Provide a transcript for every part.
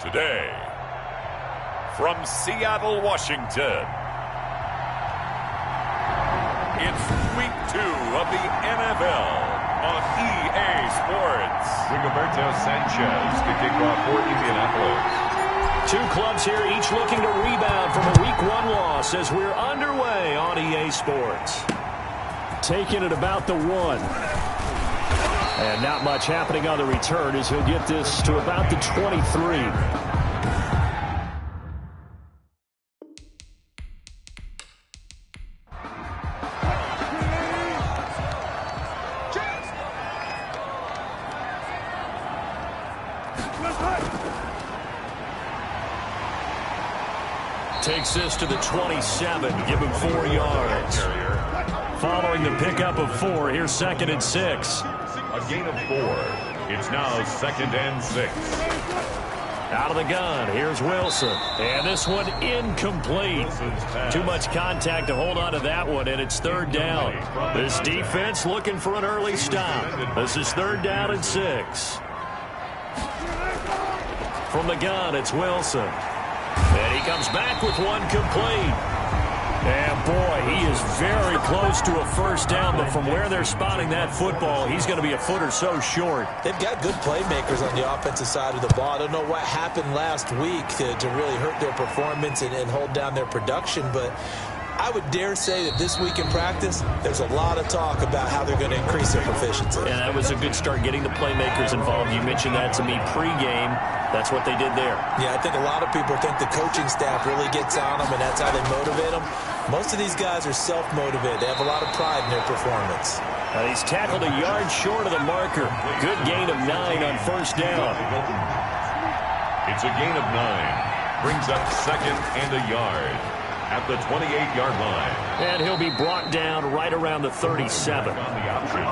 Today, from Seattle, Washington, it's Week 2 of the NFL on EA Sports. Rigoberto Sanchez to kick off for Indianapolis. Two clubs here, each looking to rebound from a Week 1 loss as we're underway on EA Sports. Taking it about the 1. And not much happening on the return as he'll get this to about the 23. Takes this to the 27, give him 4 yards. Following the pickup of 4, here's 2nd and 6. A gain of 4. It's now 2nd and 6. Out of the gun, here's Wilson. And this one incomplete. Too much contact to hold on to that one, and it's 3rd down. This defense looking for an early stop. This is 3rd down and 6. From the gun, it's Wilson. And he comes back with one complete. And, boy, he is very close to a 1st down, but from where they're spotting that football, he's going to be a foot or so short. They've got good playmakers on the offensive side of the ball. I don't know what happened last week to really hurt their performance and hold down their production, but I would dare say that this week in practice, there's a lot of talk about how they're going to increase their proficiency. And that was a good start getting the playmakers involved. You mentioned that to me pregame. That's what they did there. Yeah, I think a lot of people think the coaching staff really gets on them, and that's how they motivate them. Most of these guys are self-motivated. They have a lot of pride in their performance. He's tackled a yard short of the marker. Good gain of 9 on 1st down. It's a gain of 9. Brings up 2nd and a yard at the 28-yard line. And he'll be brought down right around the 37. On the option.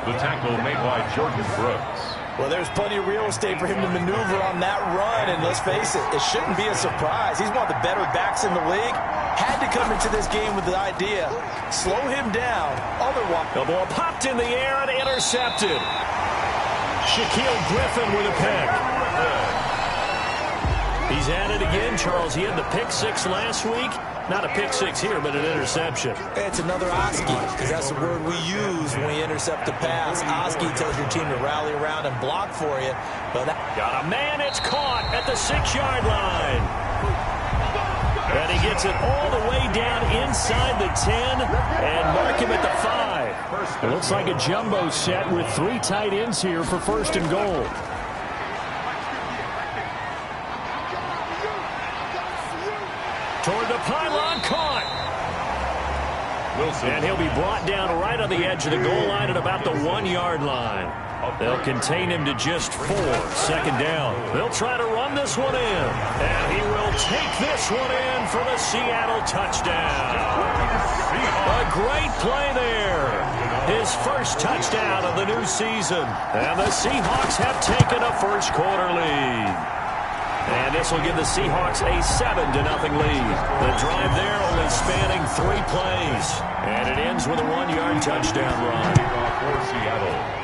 The tackle made by Jordan Brooks. Well, there's plenty of real estate for him to maneuver on that run, and let's face it, it shouldn't be a surprise. He's one of the better backs in the league. Had to come into this game with the idea, slow him down, otherwise. The ball popped in the air and intercepted. Shaquille Griffin with a pick. He's at it again, Charles. He had the pick 6 last week. Not a pick 6 here, but an interception. It's another Oski, because that's the word we use when we intercept a pass. Oski tells your team to rally around and block for you. But got a man, it's caught at the 6-yard line. And he gets it all the way down inside the 10 and mark him at the 5. It looks like a jumbo set with 3 tight ends here for 1st and goal. Toward the pylon, caught. Wilson. And he'll be brought down right on the edge of the goal line at about the 1-yard line. They'll contain him to just 4. 2nd down. They'll try to run this one in. And he will take this one in for the Seattle touchdown. A great play there. His 1st touchdown of the new season. And the Seahawks have taken a 1st quarter lead. And this will give the Seahawks a 7-0 lead. The drive there only spanning 3 plays. And it ends with a 1-yard touchdown run. For Seattle.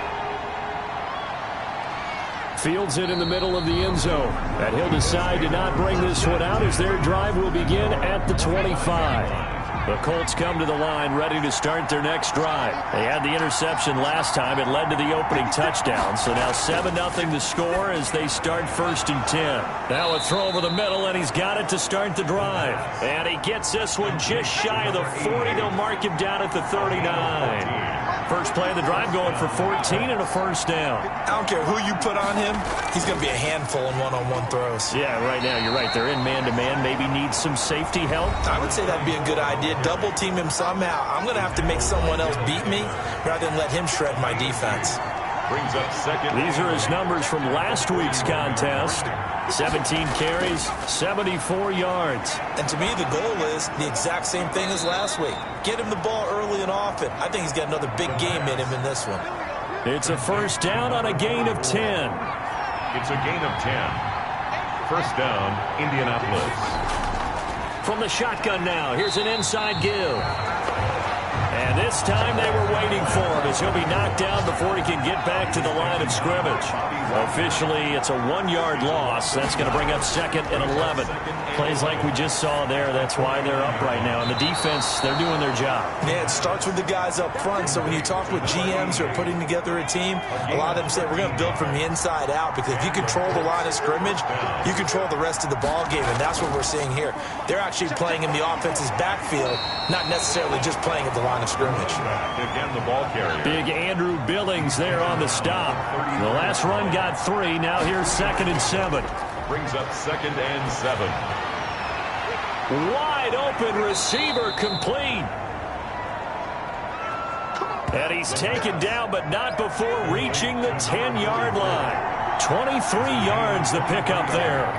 Fields it in the middle of the end zone. And he'll decide to not bring this one out as their drive will begin at the 25. The Colts come to the line ready to start their next drive. They had the interception last time. It led to the opening touchdown. So now 7-0 to score as they start 1st and 10. Now a throw over the middle, and he's got it to start the drive. And he gets this one just shy of the 40. They'll mark him down at the 39. First play of the drive going for 14 and a 1st down. I don't care who you put on him, he's going to be a handful in one-on-one throws. Yeah, right now you're right. They're in man-to-man. Maybe needs some safety help. I would say that'd be a good idea. Double team him somehow. I'm going to have to make someone else beat me rather than let him shred my defense. Brings up 2nd. These are his numbers from last week's contest. 17 carries, 74 yards. And to me, the goal is the exact same thing as last week. Get him the ball early and often. I think he's got another big game in him in this one. It's a 1st down on a gain of 10. It's a gain of 10. 1st down, Indianapolis. From the shotgun now, here's an inside give. And this time they were waiting for him as he'll be knocked down before he can get back to the line of scrimmage. Officially, it's a 1-yard loss. That's going to bring up 2nd and 11. Plays like we just saw there, that's why they're up right now. And the defense, they're doing their job. Yeah, it starts with the guys up front. So when you talk with GMs who are putting together a team, a lot of them say we're going to build from the inside out, because if you control the line of scrimmage, you control the rest of the ball game, and that's what we're seeing here. They're actually playing in the offense's backfield, not necessarily just playing at the line of scrimmage. Again, the ball carrier. Big Andrew Billings there on the stop. The last run got 3. Now here's 2nd and 7. Brings up 2nd and 7. Wide open receiver complete. And he's taken down, but not before reaching the 10-yard line. 23 yards the pickup there.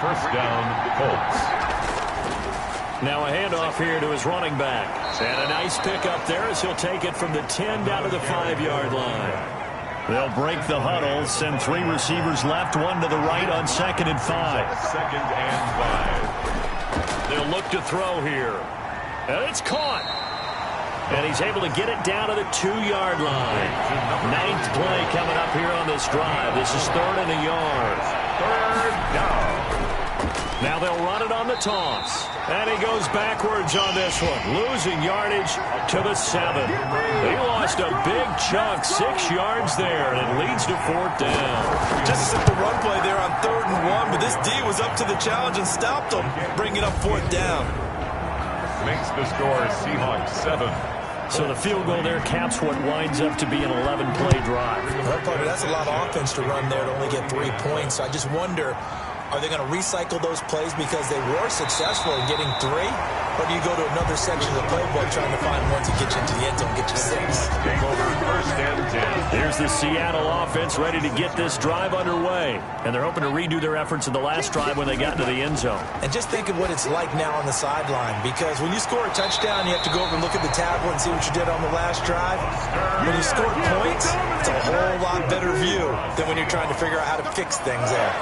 First down, Colts. Now a handoff here to his running back. And a nice pickup there as he'll take it from the 10 down to the 5-yard line. They'll break the huddle, send 3 receivers left, 1 to the right on 2nd and 5. 2nd and 5. They'll look to throw here. And it's caught. And he's able to get it down to the 2-yard line. 9th play coming up here on this drive. This is 3rd and a yard. 3rd down. Now they'll run it on the toss. And he goes backwards on this one, losing yardage to the 7. He lost a big chunk, 6 yards there, and it leads to 4th down. Just a simple run play there on 3rd and 1, but this D was up to the challenge and stopped him, bringing up 4th down. Makes the score Seahawks 7. So the field goal there caps what winds up to be an 11-play drive. Well, partner, that's a lot of offense to run there to only get 3 points. I just wonder, are they going to recycle those plays because they were successful in getting 3? Or do you go to another section of the playbook trying to find one to get you into the end zone and get you 6? Game over, 1st and 10. Here's the Seattle offense ready to get this drive underway. And they're hoping to redo their efforts in the last drive when they got into the end zone. And just think of what it's like now on the sideline, because when you score a touchdown, you have to go over and look at the tablet and see what you did on the last drive. When you score points, it's a whole lot better view than when you're trying to figure out how to fix things there.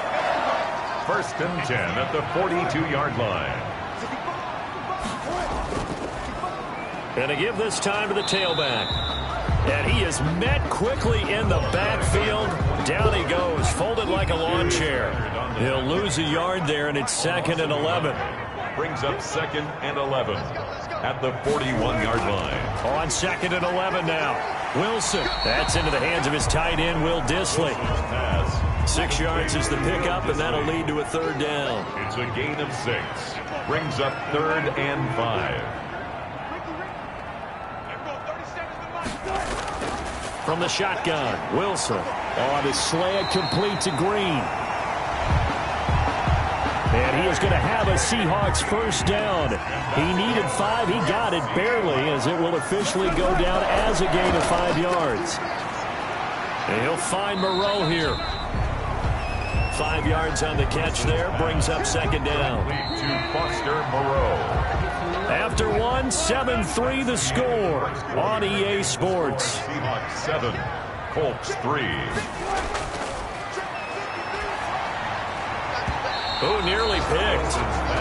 1st and 10 at the 42-yard line. And to give this time to the tailback. And he is met quickly in the backfield. Down he goes, folded like a lawn chair. He'll lose a yard there, and it's 2nd and 11. Brings up 2nd and 11 at the 41-yard line. On 2nd and 11 now. Wilson. That's into the hands of his tight end, Will Dissly. 6 yards is the pickup, and that'll lead to a 3rd down. It's a gain of 6. Brings up 3rd and 5. From the shotgun, Wilson on his slant, complete to Green. And he is going to have a Seahawks 1st down. He needed 5. He got it barely, as it will officially go down as a gain of 5 yards. And he'll find Moreau here. 5 yards on the catch there, brings up 2nd down. To Foster Moreau. After 1, 7-3 the score on EA Sports. Seahawks 7, Colts 3. Oh, nearly picked.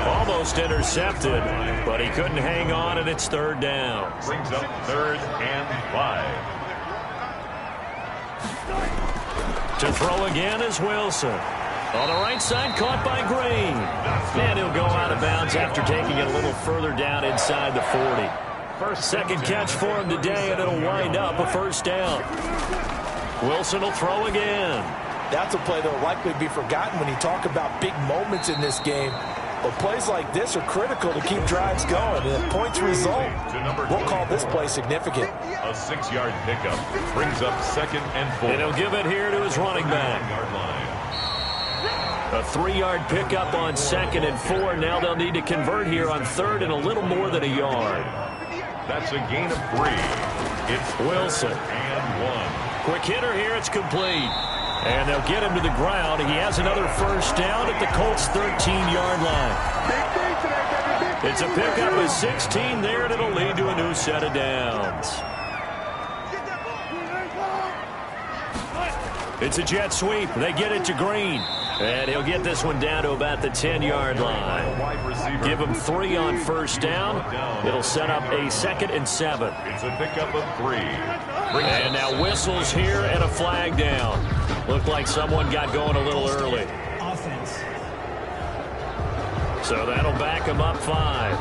Almost intercepted, but he couldn't hang on, and it's 3rd down. Brings up 3rd and 5. To throw again is Wilson. On the right side, caught by Green. And he'll go out of bounds after taking it a little further down inside the 40. 2nd catch for him today, and it'll wind up a 1st down. Wilson will throw again. That's a play that will likely be forgotten when you talk about big moments in this game. But plays like this are critical to keep drives going. And if points result, we'll call this play significant. A 6-yard pickup brings up 2nd and 4. And he'll give it here to his running back. A 3-yard pickup on 2nd and 4. Now they'll need to convert here on 3rd and a little more than a yard. That's a gain of 3. It's Wilson. And 1. Quick hitter here. It's complete. And they'll get him to the ground. He has another 1st down at the Colts' 13-yard line. It's a pickup of 16 there, and it'll lead to a new set of downs. It's a jet sweep. They get it to Green. And he'll get this one down to about the 10-yard line. Give him 3 on first down. It'll set up a 2nd and 7. It's a pickup of 3. And now whistles here and a flag down. Looked like someone got going a little early. Offense. So that'll back him up 5.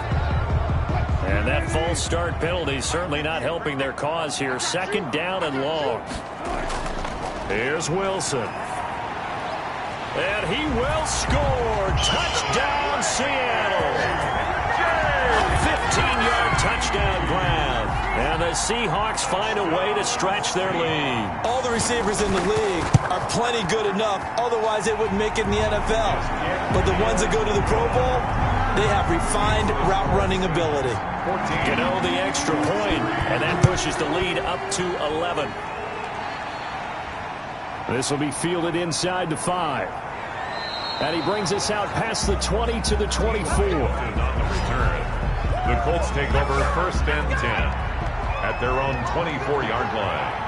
And that false start penalty certainly not helping their cause here. 2nd down and long. Here's Wilson. And he will score. Touchdown, Seattle. 15-yard touchdown grab. And the Seahawks find a way to stretch their lead. All the receivers in the league are plenty good enough. Otherwise, they wouldn't make it in the NFL. But the ones that go to the Pro Bowl, they have refined route running ability. Gano the extra point, and that pushes the lead up to 11. This will be fielded inside the 5. And he brings us out past the 20 to the 24. The Colts take over 1st and 10 at their own 24-yard line.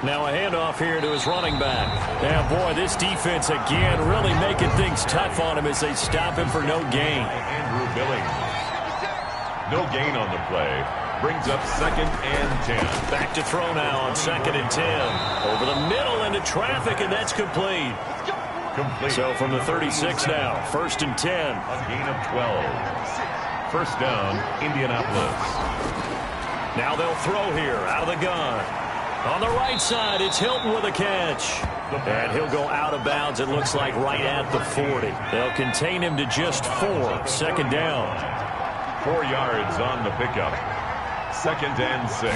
Now a handoff here to his running back. And boy, this defense again really making things tough on him as they stop him for no gain. Andrew Billings. No gain on the play. Brings up 2nd and 10. Back to throw now on 2nd and 10. Over the middle into traffic, and that's complete. So from the 36 now, 1st and 10. A gain of 12. 1st down, Indianapolis. Now they'll throw here out of the gun. On the right side, it's Hilton with a catch. And he'll go out of bounds, it looks like, right at the 40. They'll contain him to just 4. 2nd down. 4 yards on the pickup. 2nd and 6.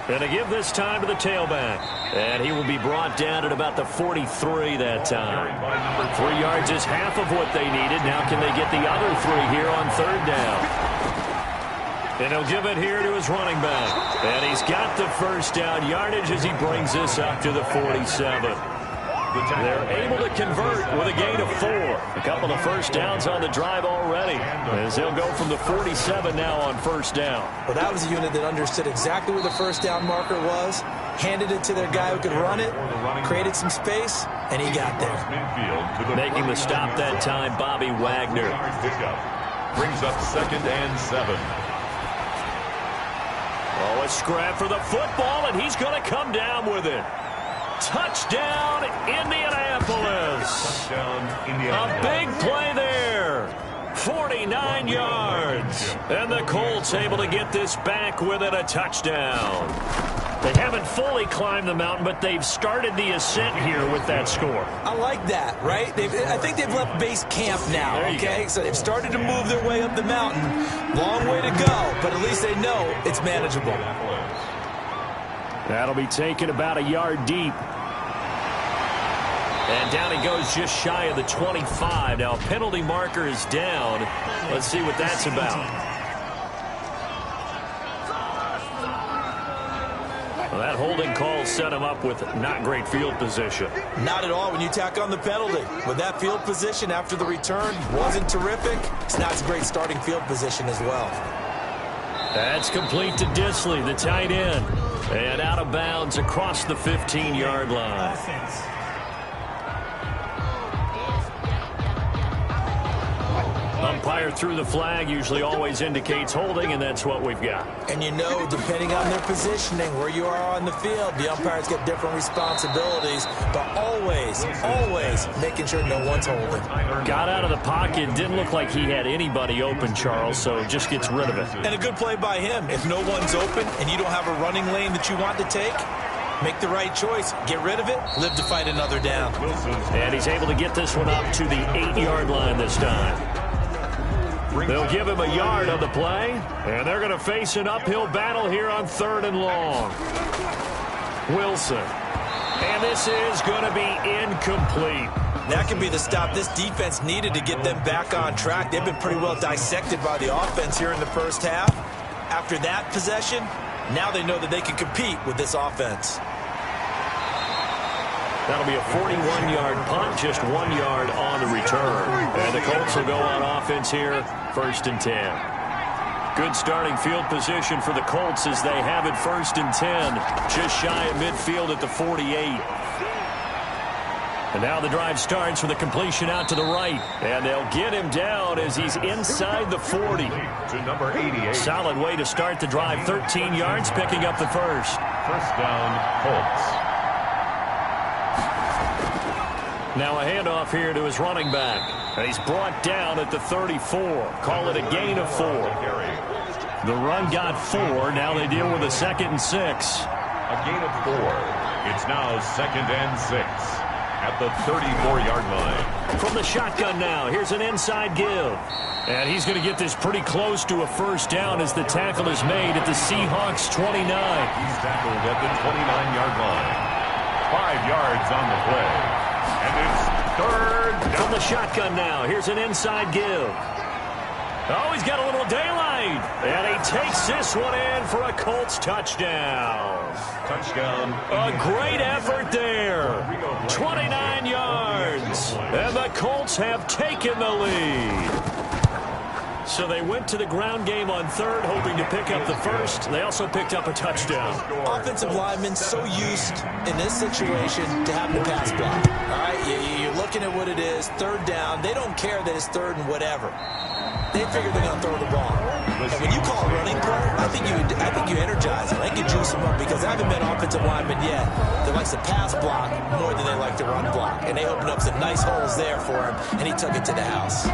And to give this time to the tailback. And he will be brought down at about the 43 that time. 3 yards is half of what they needed. Now can they get the other 3 here on 3rd down? And he'll give it here to his running back. And he's got the 1st down yardage as he brings this up to the 47. They're able to convert with a gain of 4. A couple of 1st downs on the drive already, as they'll go from the 47 now on 1st down. Well, that was a unit that understood exactly where the 1st down marker was, handed it to their guy who could run it, created some space, and he got there. Making the stop that time, Bobby Wagner. Brings up 2nd and 7. Oh, a scrap for the football, and he's going to come down with it. Touchdown, Indianapolis. A big play there. 49 yards. And the Colts able to get this back within a touchdown. They haven't fully climbed the mountain, but they've started the ascent here with that score. I like that, right? I think they've left base camp now, okay? So they've started to move their way up the mountain. Long way to go, but at least they know it's manageable. That'll be taken about a yard deep. And down he goes just shy of the 25. Now a penalty marker is down. Let's see what that's about. Well, that holding call set him up with not great field position. Not at all when you tack on the penalty. With that field position after the return wasn't terrific. It's not a great starting field position as well. That's complete to Disley, the tight end. And out of bounds across the 15-yard line. Offense. Umpire threw the flag, usually always indicates holding, and that's what we've got. And you know, depending on their positioning, where you are on the field, the umpires get different responsibilities, but always making sure no one's holding. Got out of the pocket, didn't look like he had anybody open, Charles, so just gets rid of it. And a good play by him. If no one's open and you don't have a running lane that you want to take, make the right choice. Get rid of it. Live to fight another down. And he's able to get this one up to the 8-yard line this time. They'll give him a yard on the play, and they're going to face an uphill battle here on 3rd and long. Wilson. And this is going to be incomplete. That could be the stop this defense needed to get them back on track. They've been pretty well dissected by the offense here in the first half. After that possession, now they know that they can compete with this offense. That'll be a 41-yard punt, just 1 yard on the return. And the Colts will go on offense here, 1st and 10. Good starting field position for the Colts as they have it 1st and 10. Just shy of midfield at the 48. And now the drive starts with a completion out to the right. And they'll get him down as he's inside the 40. To number 88. Solid way to start the drive. 13 yards, picking up the first. First down, Colts. Now a handoff here to his running back. And he's brought down at the 34. Call it a gain of 4. The run got 4. Now they deal with a 2nd and 6. A gain of 4. It's now 2nd and 6 at the 34-yard line. From the shotgun now, here's an inside give. And he's going to get this pretty close to a first down as the tackle is made at the Seahawks 29. He's tackled at the 29-yard line. 5 yards on the play. And it's 3rd down. From the shotgun now, here's an inside give. Oh, he's got a little daylight. And he takes this one in for a Colts touchdown. Touchdown. A great effort there. 29 yards. And the Colts have taken the lead. So they went to the ground game on 3rd, hoping to pick up the first. They also picked up a touchdown. Offensive linemen so used in this situation to having a pass block. All right, you're looking at what it is, 3rd down. They don't care that it's 3rd and whatever. They figure they're going to throw the ball. And when you call a running play, I think you energize them. I think you juice them up because I haven't met offensive linemen yet that likes to pass block more than they like to run block. And they opened up some nice holes there for him, and he took it to the house.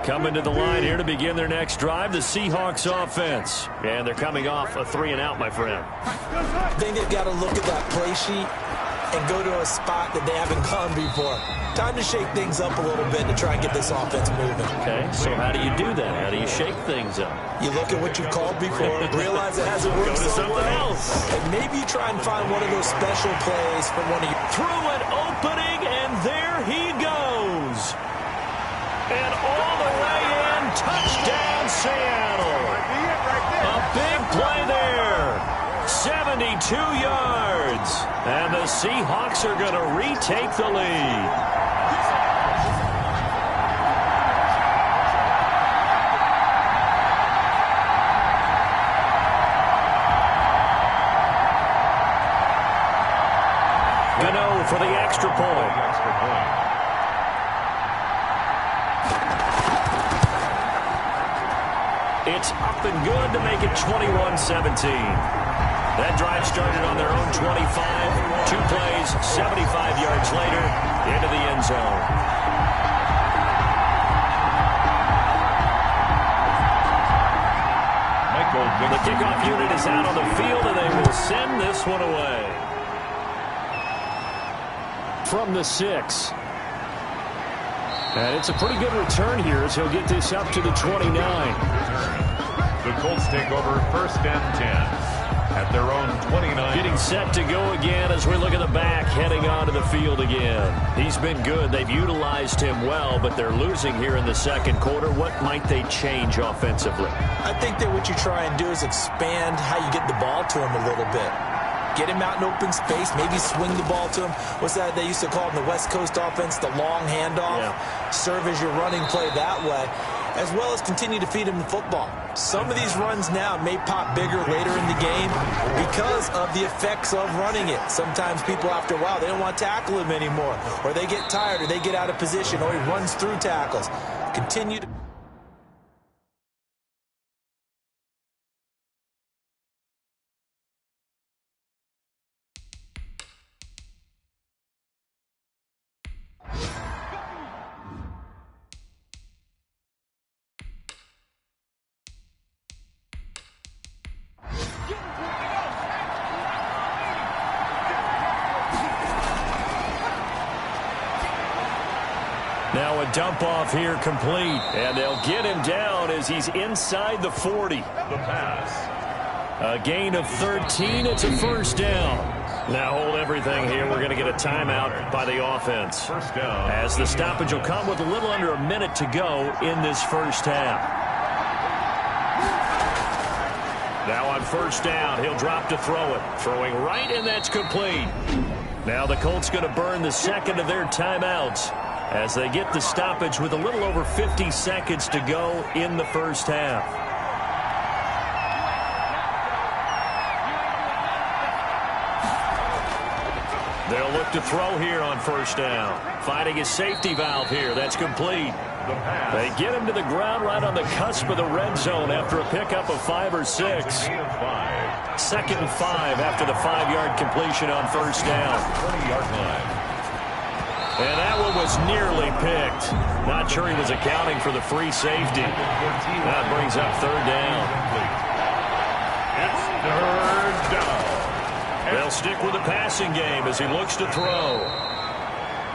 Coming to the line here to begin their next drive, the Seahawks offense. And they're coming off a 3-and-out, my friend. I think they've got to look at that play sheet and go to a spot that they haven't gone before. Time to shake things up a little bit to try and get this offense moving. Okay, so how do you do that? How do you shake things up? You look at what you've called before, realize it hasn't worked Go to so something well, else. and maybe you try and find one of those special plays from one of your... Through an opening, and there he goes. And all the way in, touchdown Seattle. A big play there. 72 yards. And the Seahawks are going to retake the lead. Gano for the extra point. It's up and good to make it 21-17. That drive started on their own 25. 2 plays, 75 yards later, into the end zone. The kickoff unit is out on the field, and they will send this one away. From the 6. And it's a pretty good return here as he'll get this up to the 29. The Colts take over 1st and 10 at their own 29. Getting set to go again as we look at the back heading onto the field again. He's been good. They've utilized him well, but they're losing here in the 2nd quarter. What might they change offensively? I think that what you try and do is expand how you get the ball to him a little bit. Get him out in open space, maybe swing the ball to him. What's that they used to call in the West Coast offense, the long handoff? Yeah. Serve as your running play that way, as well as continue to feed him the football. Some of these runs now may pop bigger later in the game because of the effects of running it. Sometimes people, after a while, they don't want to tackle him anymore, or they get tired, or they get out of position, or he runs through tackles. Continue to... Now a dump off here complete, and they'll get him down as he's inside the 40. The pass. A gain of 13. It's a first down. Now hold everything here. We're going to get a timeout by the offense. First down. As the stoppage will come with a little under a minute to go in this first half. Now on first down, he'll drop to throw it. Throwing right, and that's complete. Now the Colts going to burn the second of their timeouts. as they get the stoppage with a little over 50 seconds to go in the first half. They'll look to throw here on first down. Finding his safety valve here. That's complete. They get him to the ground right on the cusp of the red zone after a pickup of 5 or 6. 2nd and 5 after the 5-yard completion on first down. 20-yard line. And that one was nearly picked. Not sure he was accounting for the free safety. That brings up 3rd down. It's 3rd down. They'll stick with the passing game as he looks to throw.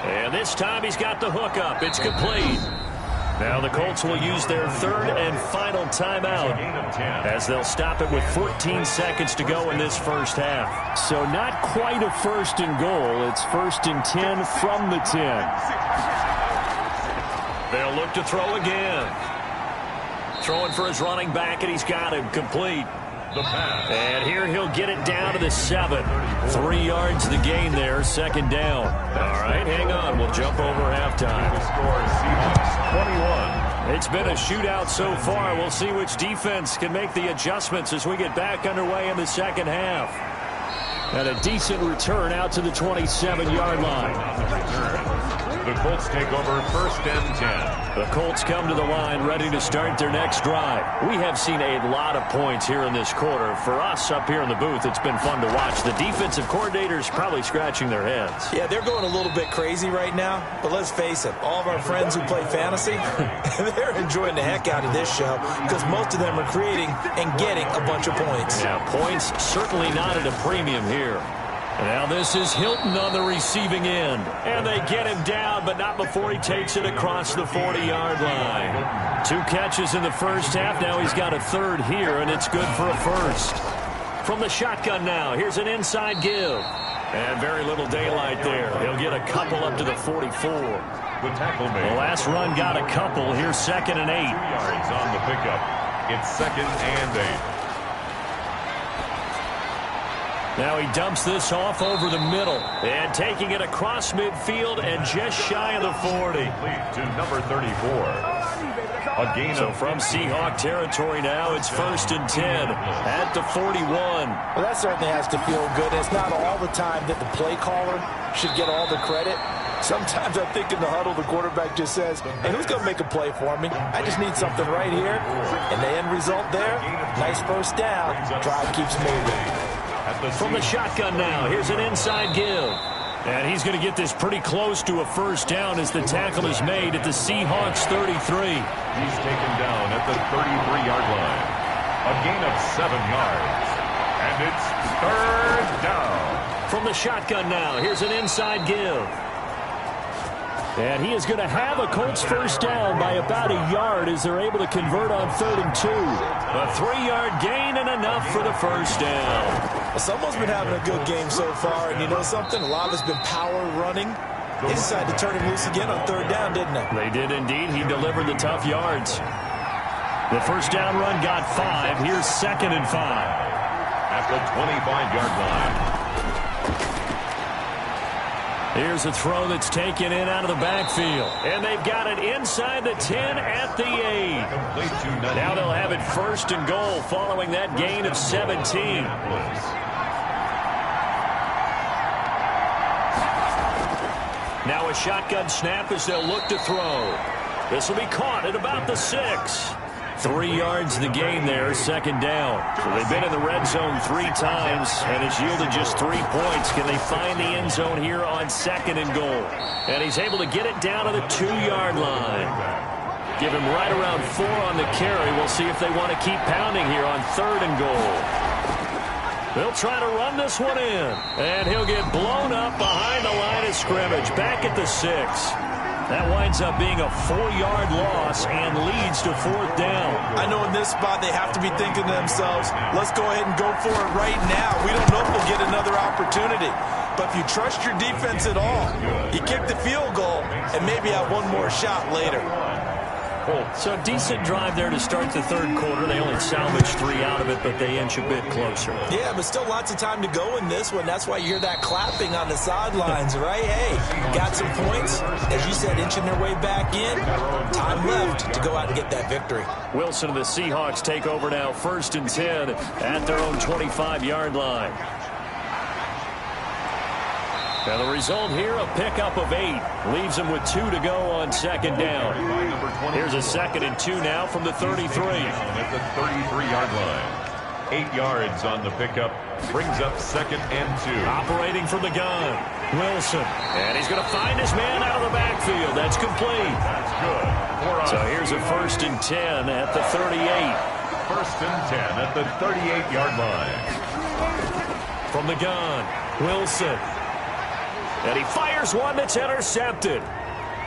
And this time he's got the hook up. It's complete. Now the Colts will use their 3rd and final timeout as they'll stop it with 14 seconds to go in this first half. So not quite a 1st and goal. It's 1st and 10 from the 10. They'll look to throw again. Throwing for his running back, and he's got him complete. And here he'll get it down to the 7. 3 yards the gain there, 2nd down. All right, hang on. We'll jump over halftime. The score is Seahawks 21. It's been a shootout so far. We'll see which defense can make the adjustments as we get back underway in the second half. And a decent return out to the 27-yard line. The Colts take over 1st and 10. The Colts come to the line ready to start their next drive. We have seen a lot of points here in this quarter. For us up here in the booth, it's been fun to watch. The defensive coordinators probably scratching their heads. Yeah, they're going a little bit crazy right now. But let's face it, all of our friends who play fantasy, they're enjoying the heck out of this show because most of them are creating and getting a bunch of points. Yeah, points certainly not at a premium here. Now this is Hilton on the receiving end. And they get him down, but not before he takes it across the 40-yard line. 2 catches in the first half. Now he's got a 3rd here, and it's good for a 1st. From the shotgun now, here's an inside give. And very little daylight there. He'll get a couple up to the 44. The tackle made. The last run got a couple. Here's 2nd and 8. 2 yards on the pickup. It's 2nd and 8. Now he dumps this off over the middle and taking it across midfield and just shy of the 40. To number 34. A gain So of from Seahawk territory now, it's 1st and 10 at the 41. Well, that certainly has to feel good. It's not all the time that the play caller should get all the credit. Sometimes I think in the huddle, the quarterback just says, hey, who's going to make a play for me? I just need something right here. And the end result there, nice 1st down. Drive keeps moving. From the shotgun now, here's an inside give. And he's going to get this pretty close to a 1st down as the tackle is made at the Seahawks 33. He's taken down at the 33-yard line. A gain of 7 yards. And it's 3rd down. From the shotgun now, here's an inside give. And he is going to have a Colts 1st down by about a yard as they're able to convert on 3rd and 2. A 3-yard gain and enough for the 1st down. Well, someone's been having a good game so far, and you know something? A lot of it's been power running. They decided to turn him loose again on 3rd down, didn't they? They did indeed. He delivered the tough yards. The 1st down run got 5. Here's 2nd and 5. At the 25-yard line. Here's a throw that's taken in out of the backfield. And they've got it inside the 10 at the 8. Now they'll have it 1st and goal following that gain of 17. Now a shotgun snap as they'll look to throw. This will be caught at about the 6. 3 yards the gain there, 2nd down. So they've been in the red zone 3 times, and it's yielded just 3 points. Can they find the end zone here on 2nd and goal? And he's able to get it down to the 2-yard line. Give him right around 4 on the carry. We'll see if they want to keep pounding here on 3rd and goal. They'll try to run this one in, and he'll get blown up behind the line of scrimmage, back at the 6. That winds up being a 4-yard loss and leads to 4th down. I know in this spot they have to be thinking to themselves, let's go ahead and go for it right now. We don't know if we'll get another opportunity. But if you trust your defense at all, you kick the field goal and maybe have one more shot later. Colts. So a decent drive there to start the third quarter. They only salvaged 3 out of it, but they inch a bit closer. Yeah, but still lots of time to go in this one. That's why you hear that clapping on the sidelines, right? Hey, got some points. As you said, inching their way back in. Time left to go out and get that victory. Wilson and the Seahawks take over now, 1st and 10 at their own 25-yard line. Now the result here, a pickup of 8. Leaves them with 2 to go on 2nd down. Here's a 2nd and 2 now from the 33. At the 33-yard line. 8 yards on the pickup. Brings up 2nd and 2. Operating from the gun. Wilson. And he's going to find his man out of the backfield. That's complete. That's good. So here's a 1st and 10 at the 38. 1st and 10 at the 38-yard line. From the gun. Wilson. And he fires one that's intercepted.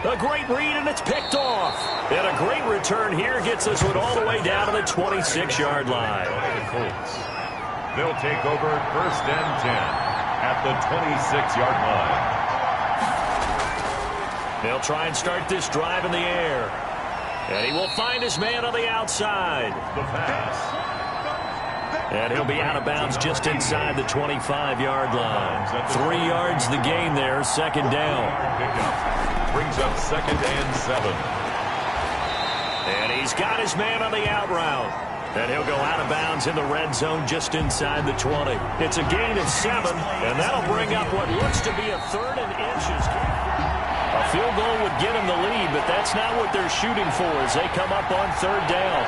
A great read, and it's picked off. And a great return here gets this one all the way down to the 26-yard line. They'll take over 1st and 10 at the 26-yard line. They'll try and start this drive in the air. And he will find his man on the outside. The pass. And he'll be out of bounds just inside the 25-yard line. 3 yards the gain there, 2nd down. Brings up 2nd and 7. And he's got his man on the out route. And he'll go out of bounds in the red zone just inside the 20. It's a gain of 7, and that'll bring up what looks to be a 3rd and inches. A field goal would get him the lead, but that's not what they're shooting for as they come up on 3rd down.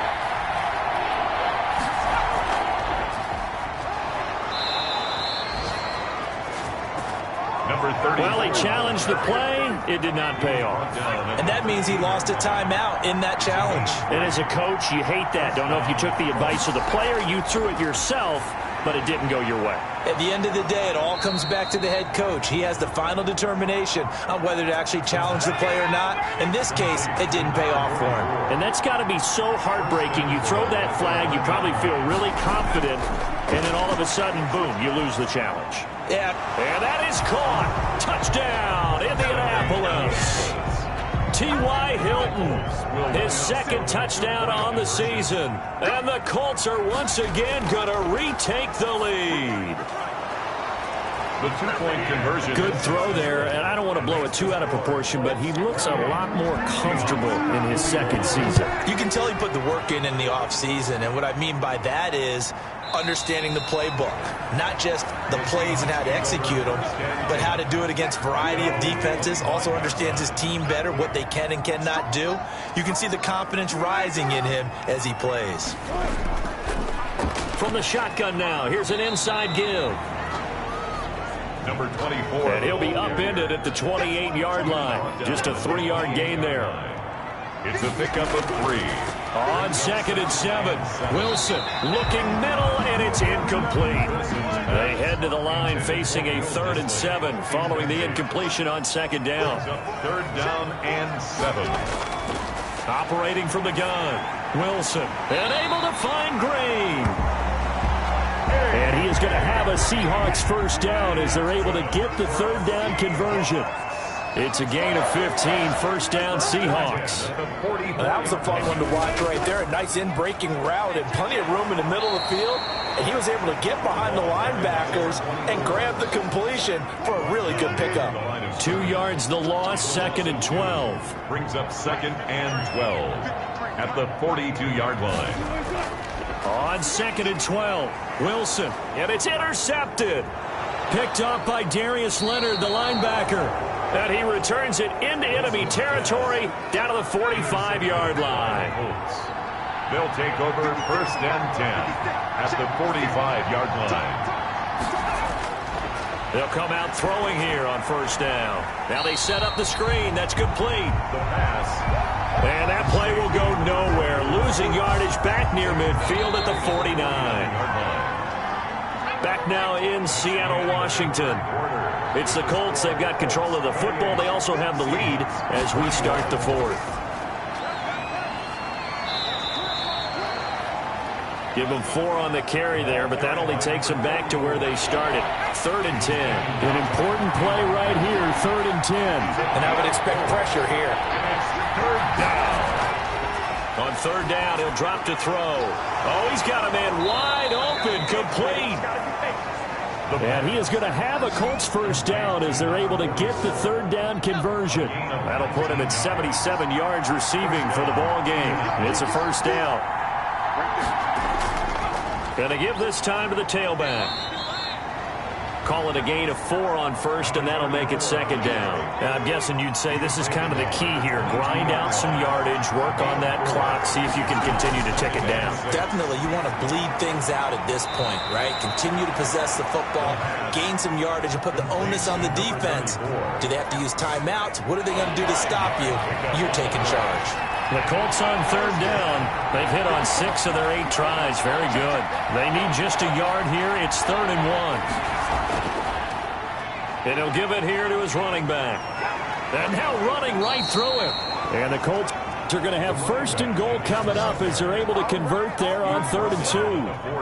Well, he challenged the play. It did not pay off. And that means he lost a timeout in that challenge. And as a coach, you hate that. Don't know if you took the advice of the player, you threw it yourself, but it didn't go your way. At the end of the day, it all comes back to the head coach. He has the final determination on whether to actually challenge the play or not. In this case, it didn't pay off for him. And that's got to be so heartbreaking. You throw that flag, you probably feel really confident, and then all of a sudden, boom, you lose the challenge. Yeah. And that is caught. Touchdown, Indianapolis. T.Y. Hilton, his 2nd touchdown on the season. And the Colts are once again going to retake the lead. The 2-point conversion. Good throw there, and I don't want to blow it too out of proportion, but he looks a lot more comfortable in his 2nd season. You can tell he put the work in the offseason, and what I mean by that is understanding the playbook. Not just the plays and how to execute them, but how to do it against a variety of defenses. Also understands his team better, what they can and cannot do. You can see the confidence rising in him as he plays. From the shotgun now, here's an inside give. Number 24. And he'll be upended at the 28-yard line. Just a 3-yard gain there. It's a pickup of 3. On 2nd and 7, Wilson looking middle, and it's incomplete. They head to the line facing a 3rd and 7 following the incompletion on 2nd down. 3rd down and 7. Operating from the gun, Wilson, and able to find Green. And he is going to have a Seahawks 1st down as they're able to get the 3rd down conversion. It's a gain of 15, 1st down Seahawks. That was a fun one to watch right there. A nice in-breaking route and plenty of room in the middle of the field. And he was able to get behind the linebackers and grab the completion for a really good pickup. 2 yards the loss, 2nd and 12. Brings up 2nd and 12 at the 42-yard line. On 2nd and 12, Wilson, and it's intercepted. Picked off by Darius Leonard, the linebacker. And he returns it into enemy territory down to the 45-yard line. They'll take over 1st and 10 at the 45-yard line. They'll come out throwing here on 1st down. Now they set up the screen. That's complete. The pass. And that play will go nowhere. Losing yardage back near midfield at the 49. Back now in Seattle, Washington. It's the Colts. They've got control of the football. They also have the lead as we start the 4th. Give them 4 on the carry there, but that only takes them back to where they started. 3rd and 10. An important play right here, 3rd and 10. And I would expect pressure here. 3rd down. On third down, he'll drop to throw. Oh, he's got a man wide open, complete. And he is going to have a Colts first down as they're able to get the third down conversion. That'll put him at 77 yards receiving for the ball game. It's a first down. Going to give this time to the tailback. Call it a gain of 4 on first, and that'll make it second down. Now, I'm guessing you'd say this is kind of the key here. Grind out some yardage, work on that clock, see if you can continue to tick it down. Definitely, you want to bleed things out at this point, right? Continue to possess the football, gain some yardage, and put the onus on the defense. Do they have to use timeouts? What are they going to do to stop you? You're taking charge. The Colts on third down. They've hit on 6 of their 8 tries. Very good. They need just a yard here. It's 3rd and 1. And he'll give it here to his running back. And now running right through him. And the Colts are going to have 1st and goal coming up as they're able to convert there on 3rd and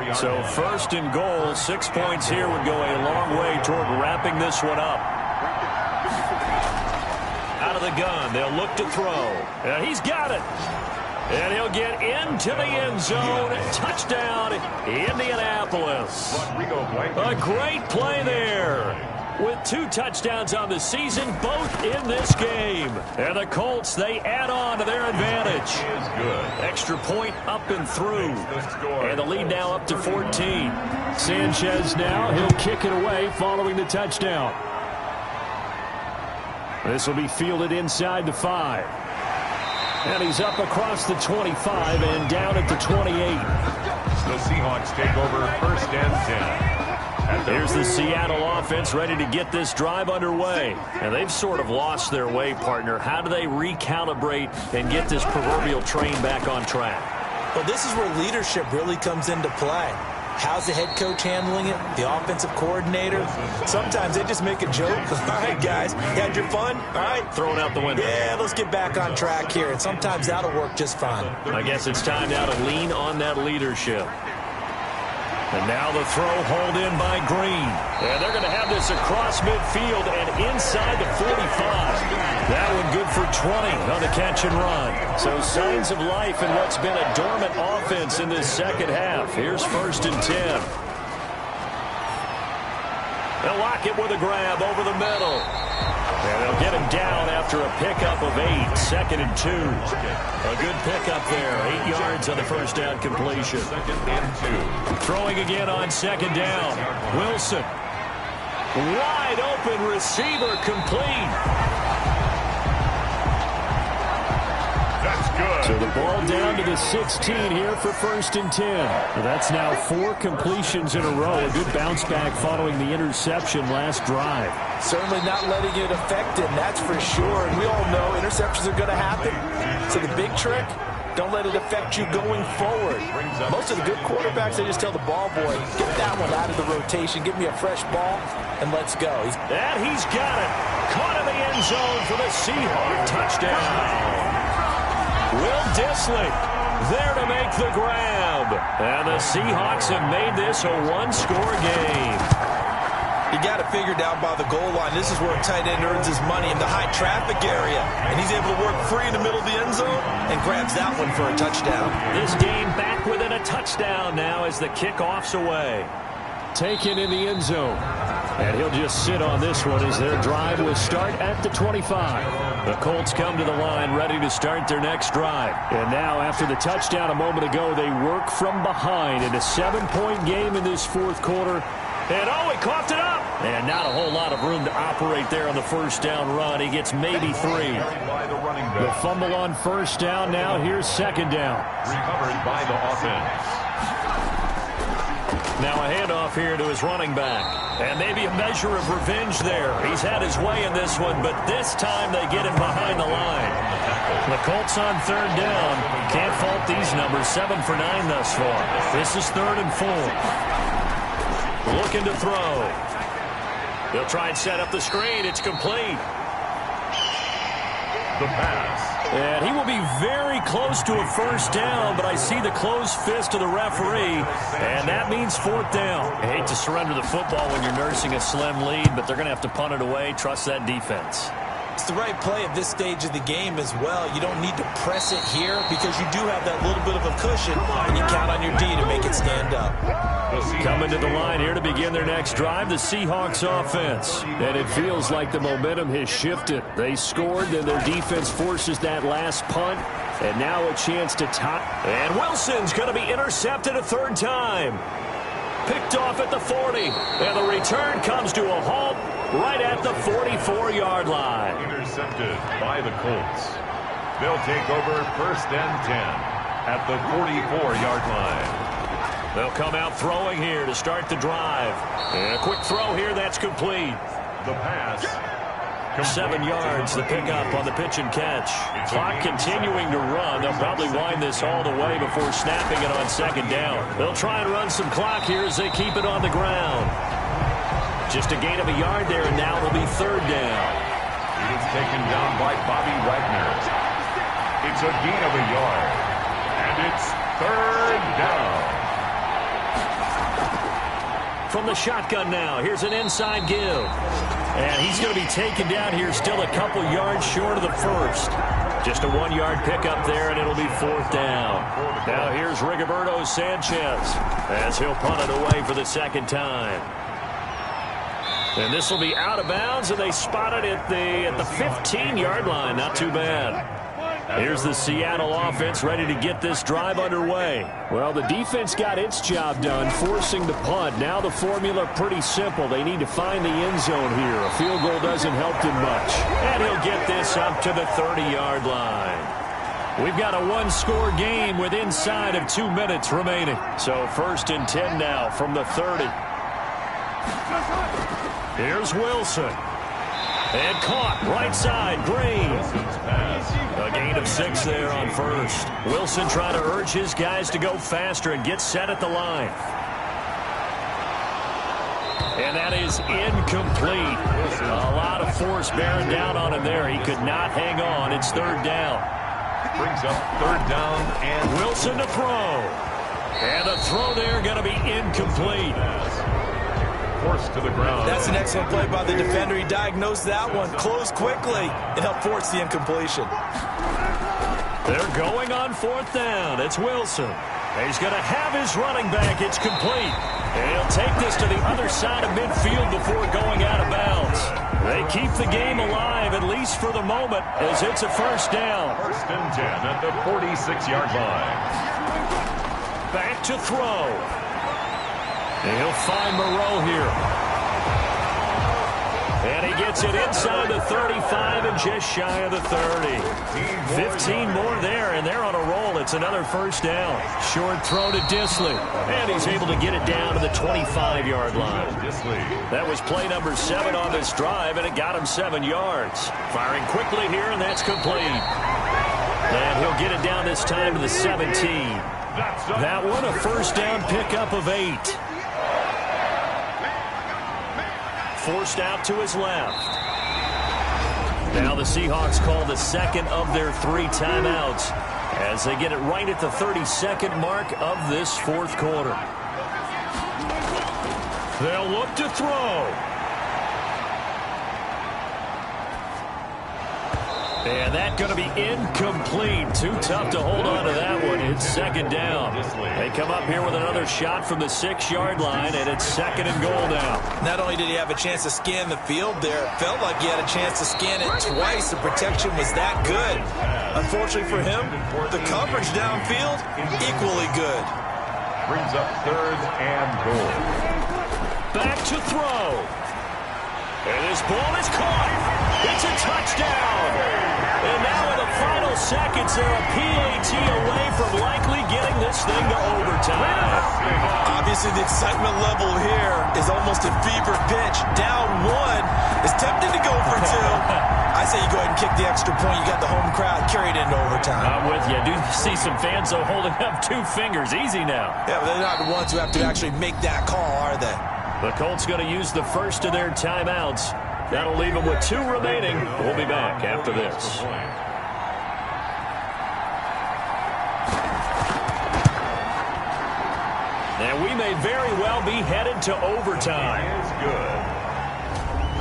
2. So 1st and goal, 6 points here would go a long way toward wrapping this one up. Out of the gun, they'll look to throw. And he's got it. And he'll get into the end zone. Touchdown, Indianapolis. A great play there. With 2 touchdowns on the season, both in this game. And the Colts, they add on to their advantage. Extra point up and through. And the lead now up to 14. Sanchez now, he'll kick it away following the touchdown. This will be fielded inside the 5. And he's up across the 25 and down at the 28. The Seahawks take over 1st and 10. Here's the Seattle offense ready to get this drive underway. And they've sort of lost their way, partner. How do they recalibrate and get this proverbial train back on track? Well, this is where leadership really comes into play. How's the head coach handling it? The offensive coordinator? Sometimes they just make a joke. All right, guys, you had your fun? All right. Throw it out the window. Yeah, let's get back on track here. And sometimes that'll work just fine. I guess it's time now to lean on that leadership. And now the throw hauled in by Green. And they're going to have this across midfield and inside the 45. That one good for 20 on the catch and run. So signs of life in what's been a dormant offense in this second half. Here's 1st and 10. They'll lock it with a grab over the middle. And they'll get him down after a pickup of 8. 2nd and 2. A good pickup there. 8 yards on the first down completion. 2nd and 2. Throwing again on 2nd down. Wilson. Wide open receiver complete. That's good. So the ball down to the 16 here for 1st and 10. That's now 4 completions in a row. A good bounce back following the interception last drive. Certainly not letting it affect him, that's for sure. And we all know interceptions are going to happen. So the big trick, don't let it affect you going forward. Most of the good quarterbacks, they just tell the ball boy, get that one out of the rotation, give me a fresh ball, and let's go. And he's got it. Caught in the end zone for the Seahawks. Touchdown. Will Dissly there to make the grab. And the Seahawks have made this a 1-score game. You got it figured out by the goal line. This is where a tight end earns his money in the high traffic area. And he's able to work free in the middle of the end zone and grabs that one for a touchdown. This game back within a touchdown now as the kickoff's away. Taken in the end zone. And he'll just sit on this one as their drive will start at the 25. The Colts come to the line ready to start their next drive. And now after the touchdown a moment ago, they work from behind in a 7-point game in this 4th quarter. And oh, he coughed it up. And not a whole lot of room to operate there on the first down run. He gets maybe 3. The fumble on first down. Now here's 2nd down. Recovered by the offense. Now a handoff here to his running back. And maybe a measure of revenge there. He's had his way in this one, but this time they get him behind the line. The Colts on 3rd down. Can't fault these numbers. 7 for 9 thus far. This is 3rd and 4. Looking to throw. He'll try and set up the screen. It's complete. The pass. And he will be very close to a first down, but I see the closed fist of the referee, and that means 4th down. I hate to surrender the football when you're nursing a slim lead, but they're going to have to punt it away. Trust that defense. It's the right play at this stage of the game as well. You don't need to press it here because you do have that little bit of a cushion, and you count on your D to make it stand up. Coming to the line here to begin their next drive, the Seahawks offense. And it feels like the momentum has shifted. They scored, then their defense forces that last punt, and now a chance to tie. And Wilson's going to be intercepted a third time. Picked off at the 40, and the return comes to a halt right at the 44-yard line. Intercepted by the Colts. They'll take over 1st and 10 at the 44-yard line. They'll come out throwing here to start the drive. And a quick throw here, that's complete. The pass. 7 yards, the pickup on the pitch and catch. Clock continuing to run. They'll probably wind this all the way before snapping it on 2nd down. They'll try and run some clock here as they keep it on the ground. Just a gain of a yard there, and now it'll be 3rd down. It is taken down by Bobby Wagner. It's a gain of a yard, and it's 3rd down. From the shotgun now, here's an inside give. And he's going to be taken down here, still a couple yards short of the first. Just a 1-yard pickup there, and it'll be 4th down. Now here's Rigoberto Sanchez as he'll punt it away for the 2nd time. And this will be out of bounds, and they spot it at the 15-yard line. Not too bad. Here's the Seattle offense ready to get this drive underway. Well, the defense got its job done, forcing the punt. Now the formula pretty simple. They need to find the end zone here. A field goal doesn't help them much. And he'll get this up to the 30-yard line. We've got a 1-score game with inside of 2 minutes remaining. So 1st and 10 now from the 30. Here's Wilson. And caught right side, Green. A gain of 6 there on 1st. Wilson trying to urge his guys to go faster and get set at the line. And that is incomplete. A lot of force bearing down on him there. He could not hang on. It's 3rd down. Brings up 3rd down and Wilson to throw. And the throw there going to be incomplete. forced to the ground. That's an excellent play by the defender. He diagnosed that one, closed quickly, and helped force the incompletion. They're going on 4th down. It's Wilson. He's going to have his running back. It's complete. And he'll take this to the other side of midfield before going out of bounds. They keep the game alive, at least for the moment, as it's a 1st down. 1st and 10 at the 46-yard line. Back to throw. And he'll find Moreau here. And he gets it inside the 35 and just shy of the 30. 15 more there, and they're on a roll. It's another 1st down. Short throw to Disley. And he's able to get it down to the 25-yard line. That was play number 7 on this drive, and it got him 7 yards. Firing quickly here, and that's complete. And he'll get it down this time to the 17. That one a 1st down pickup of 8. Forced out to his left. Now the Seahawks call the 2nd of their 3 timeouts as they get it right at the 32nd mark of this 4th quarter. They'll look to throw. And that's going to be incomplete. Too tough to hold on to that one. It's 2nd down. They come up here with another shot from the 6-yard line, and it's 2nd and goal now. Not only did he have a chance to scan the field there, it felt like he had a chance to scan it twice. The protection was that good. Unfortunately for him, the coverage downfield, equally good. Brings up 3rd and goal. Back to throw. And this ball is caught. It's a touchdown. And now in the final seconds, they're a PAT away from likely getting this thing to overtime. Obviously, the excitement level here is almost a fever pitch. Down 1 is tempted to go for 2. I say you go ahead and kick the extra point. You got the home crowd carried into overtime. I'm with you. I do see some fans, though, holding up 2 fingers. Easy now. Yeah, but they're not the ones who have to actually make that call, are they? The Colts going to use the first of their timeouts. That'll leave them with 2 remaining. We'll be back after this. And we may very well be headed to overtime. Is good.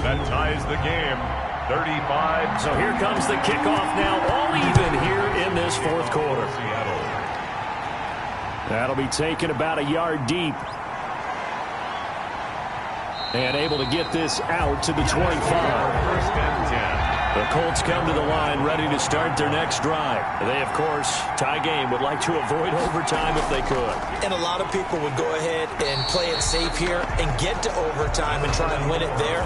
That ties the game 35. So here comes the kickoff now, all even here in this fourth quarter. Seattle. That'll be taken about a yard deep. And able to get this out to the 25. First and 10. The Colts come to the line ready to start their next drive. They, of course, tie game, would like to avoid overtime if they could. And a lot of people would go ahead and play it safe here and get to overtime and try and win it there.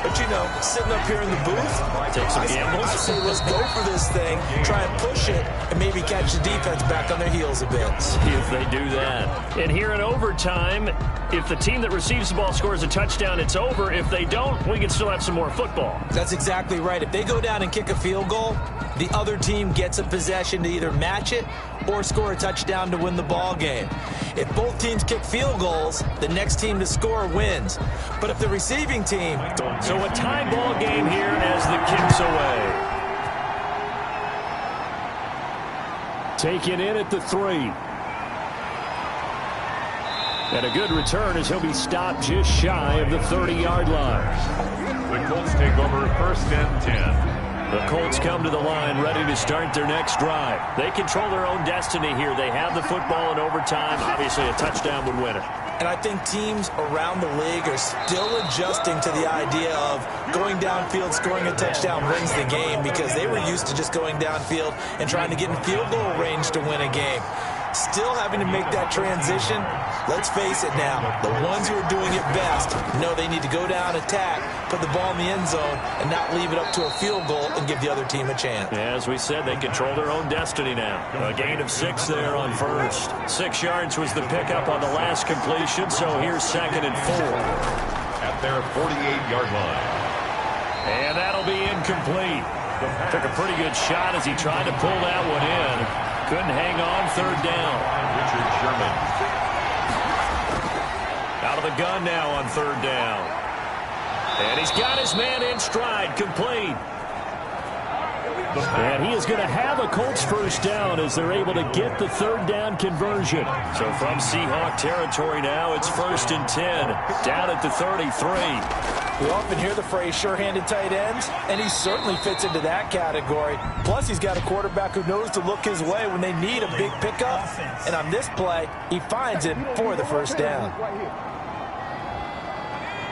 But, you know, sitting up here in the booth, take some gambles. I say let's go for this thing, try and push it, and maybe catch the defense back on their heels a bit. See if they do that. And here in overtime, if the team that receives the ball scores a touchdown, it's over. If they don't, we can still have some more football. That's exactly right. If they go down and kick a field goal, the other team gets a possession to either match it or score a touchdown to win the ball game. If both teams kick field goals, the next team to score wins. But if the receiving team... So a tie ball game here as the kick's away. Taken in at the 3. And a good return as he'll be stopped just shy of the 30-yard line. The Colts take over first and 10. The Colts come to the line ready to start their next drive. They control their own destiny here. They have the football in overtime. Obviously, a touchdown would win it. And I think teams around the league are still adjusting to the idea of going downfield, scoring a touchdown wins the game, because they were used to just going downfield and trying to get in field goal range to win a game. Still having to make that transition. Let's face it now, the ones who are doing it best know they need to go down, attack, put the ball in the end zone, and not leave it up to a field goal and give the other team a chance. As we said, they control their own destiny now. A gain of 6 there on first. 6 yards was the pickup on the last completion, so here's 2nd and 4. At their 48-yard line. And that'll be incomplete. Took a pretty good shot as he tried to pull that one in. Couldn't hang on, 3rd down. Richard Sherman. Out of the gun now on 3rd down. And he's got his man in stride, complete. And he is going to have a Colts first down as they're able to get the 3rd down conversion. So from Seahawk territory now, it's 1st and 10, down at the 33. We often hear the phrase sure-handed tight ends, and he certainly fits into that category. Plus, he's got a quarterback who knows to look his way when they need a big pickup. And on this play, he finds it for the first down.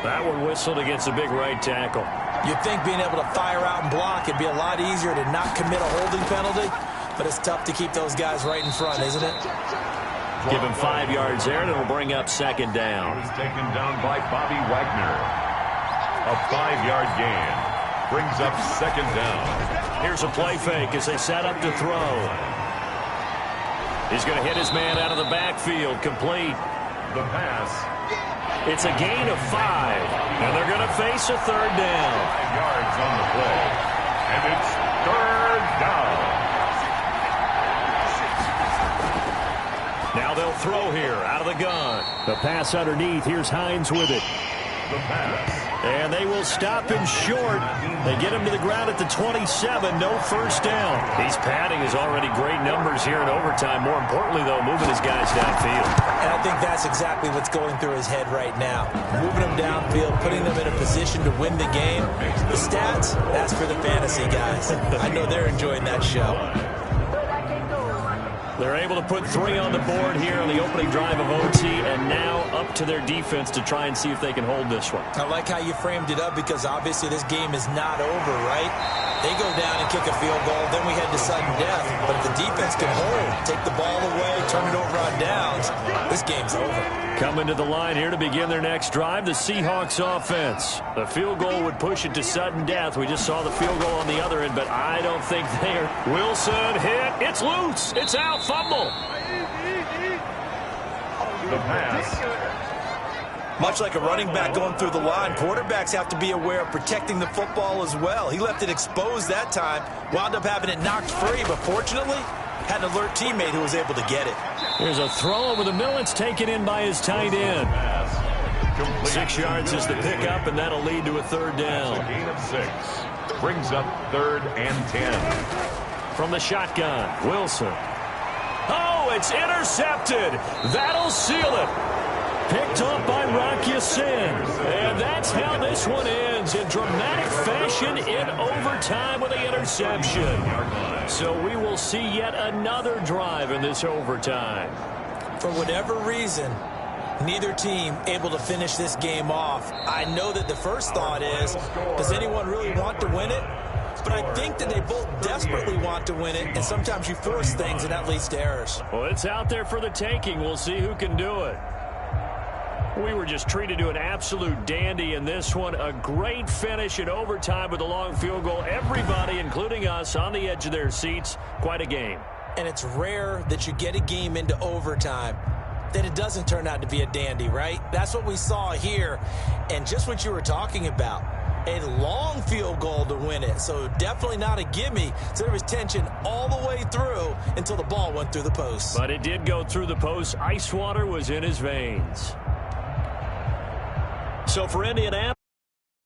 That one whistled against a big right tackle. You'd think being able to fire out and block, it'd be a lot easier to not commit a holding penalty, but it's tough to keep those guys right in front, isn't it? Give him 5 yards there, and it'll bring up 2nd down. He's taken down by Bobby Wagner. A 5-yard gain brings up 2nd down. Here's a play fake as they set up to throw. He's going to hit his man out of the backfield, complete. The pass. It's a gain of 5, and they're going to face a 3rd down. 5 yards on the play, and it's 3rd down. Now they'll throw here out of the gun. The pass underneath. Here's Hines with it. The pass. And they will stop him short. They get him to the ground at the 27. No first down. He's padding his already great numbers here in overtime. More importantly, though, moving his guys downfield. And I think that's exactly what's going through his head right now. Moving them downfield, putting them in a position to win the game. The stats, that's for the fantasy guys. I know they're enjoying that show. They're able to put 3 on the board here on the opening drive of OT, and now up to their defense to try and see if they can hold this one. I like how you framed it up, because obviously this game is not over, right? They go down and kick a field goal, then we head to sudden death. But if the defense can hold, take the ball away, turn it over on downs, this game's over. Coming to the line here to begin their next drive, the Seahawks offense. The field goal would push it to sudden death. We just saw the field goal on the other end, but I don't think they're. Wilson hit. It's loose. It's out. Fumble. The pass. Much like a running back going through the line, quarterbacks have to be aware of protecting the football as well. He left it exposed that time, wound up having it knocked free, but fortunately, had an alert teammate who was able to get it. Here's a throw over the middle. It's taken in by his tight end. 6 yards is the pickup, and that'll lead to a 3rd down. A gain of 6. Brings up 3rd and 10. From the shotgun, Wilson. Oh, it's intercepted. That'll seal it. Picked off by Rocky Sin. And that's how this one ends, in dramatic fashion in overtime with the interception. So we will see yet another drive in this overtime. For whatever reason, neither team able to finish this game off. I know that the first thought is, does anyone really want to win it? But I think that they both desperately want to win it, and sometimes you force things, and that leads to errors. Well, it's out there for the taking. We'll see who can do it. We were just treated to an absolute dandy in this one. A great finish in overtime with a long field goal. Everybody, including us, on the edge of their seats. Quite a game. And it's rare that you get a game into overtime that it doesn't turn out to be a dandy, right? That's what we saw here. And just what you were talking about, a long field goal to win it. So definitely not a gimme. So there was tension all the way through until the ball went through the post. But it did go through the post. Ice water was in his veins. So for Indianapolis,